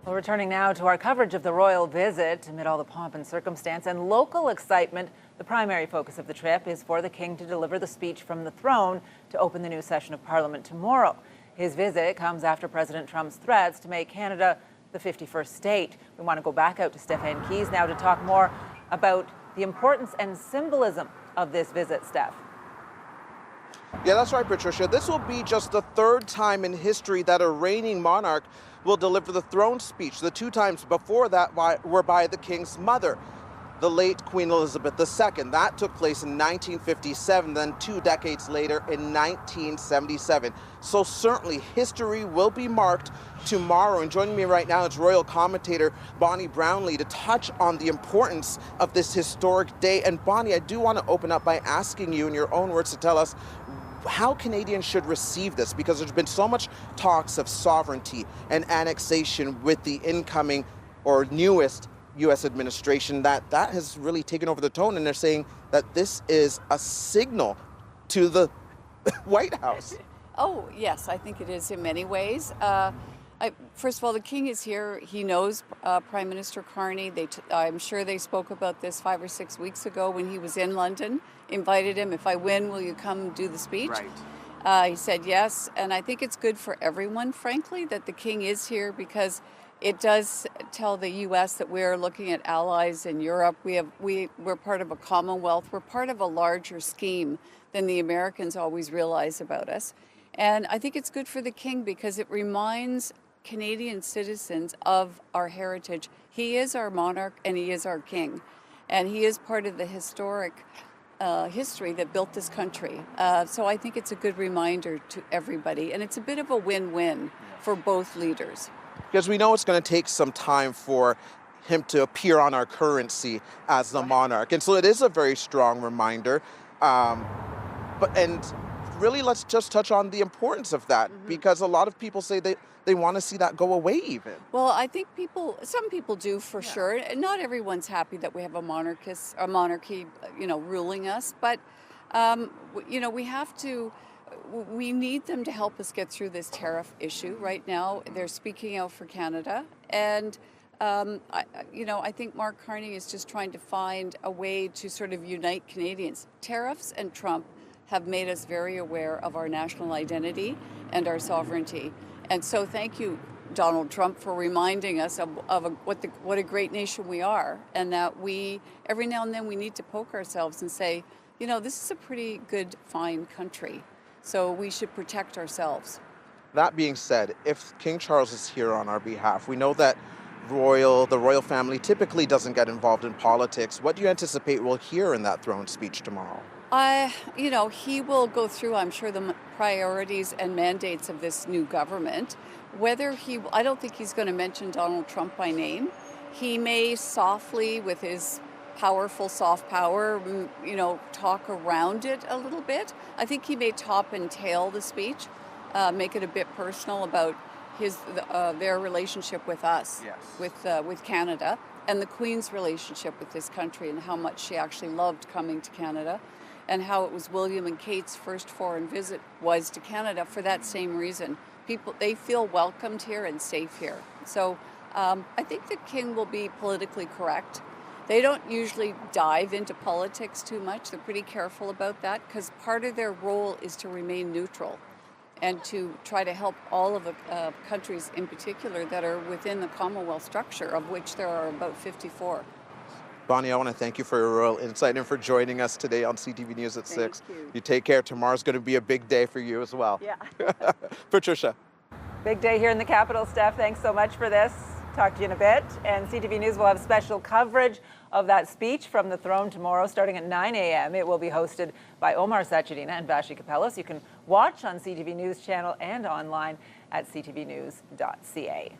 Well, returning now to our coverage of the royal visit. Amid all the pomp and circumstance and local excitement, the primary focus of the trip is for the King to deliver the speech from the throne to open the new session of Parliament tomorrow. His visit comes after President Trump's threats to make Canada the 51st state. We want to go back out to Stefan now to talk more about the importance and symbolism of this visit, Steph. Yeah, that's right, Patricia. This will be just the third time in history that a reigning monarch will deliver the throne speech. The two times before that were by the King's mother, the late Queen Elizabeth II. That took place in 1957, then 2 decades later in 1977. So certainly history will be marked tomorrow. And joining me right now is royal commentator Bonnie Brownlee to touch on the importance of this historic day. And Bonnie, I do want to open up by asking you in your own words to tell us how Canadians should receive this, because there's been so much talks of sovereignty and annexation with the incoming or newest U.S. administration that has really taken over the tone, and they're saying that this is a signal to the White House. Oh, yes, I think it is in many ways. First of all, the King is here. He knows Prime Minister Carney. I'm sure they spoke about this 5 or 6 weeks ago when he was in London, invited him, if I win, will you come do the speech? Right. He said yes, and I think it's good for everyone, frankly, that the King is here, because it does tell the U.S. that we're looking at allies in Europe. We're part of a Commonwealth. We're part of a larger scheme than the Americans always realize about us. And I think it's good for the King because it reminds Canadian citizens of our heritage. He is our monarch and he is our king. And he is part of the historic history that built this country. So I think it's a good reminder to everybody. And it's a bit of a win-win for both leaders. Because we know it's going to take some time for him to appear on our currency as the monarch. And so it is a very strong reminder. And really, let's just touch on the importance of that, because a lot of people say they want to see that go away even. Well, I think some people do for sure. Not everyone's happy that we have a monarchy, ruling us. But, we need them to help us get through this tariff issue. Right now, they're speaking out for Canada. And, I think Mark Carney is just trying to find a way to sort of unite Canadians. Tariffs and Trump have made us very aware of our national identity and our sovereignty. And so thank you, Donald Trump, for reminding us of what a great nation we are, and that every now and then we need to poke ourselves and say, this is a pretty good, fine country. So we should protect ourselves. That being said, if King Charles is here on our behalf, we know that the royal family typically doesn't get involved in politics. What do you anticipate we'll hear in that throne speech tomorrow? He will go through, I'm sure, the priorities and mandates of this new government. I don't think he's going to mention Donald Trump by name. He may softly, with his powerful soft power, talk around it a little bit. I think he may top and tail the speech, make it a bit personal about their relationship with us, with Canada, and the Queen's relationship with this country, and how much she actually loved coming to Canada, and how it was William and Kate's first foreign visit was to Canada for that same reason. They feel welcomed here and safe here. So I think the King will be politically correct. They don't usually dive into politics too much. They're pretty careful about that, because part of their role is to remain neutral and to try to help all of the countries in particular that are within the Commonwealth structure, of which there are about 54. Bonnie, I want to thank you for your royal insight and for joining us today on CTV News at 6. Thank you. You take care. Tomorrow's going to be a big day for you as well. Yeah. Patricia. Big day here in the capital, Steph. Thanks so much for this. Talk to you in a bit. And CTV News will have special coverage of that speech from the throne tomorrow starting at 9 a.m. It will be hosted by Omar Sachedina and Vashi Kapelos. You can watch on CTV News channel and online at ctvnews.ca.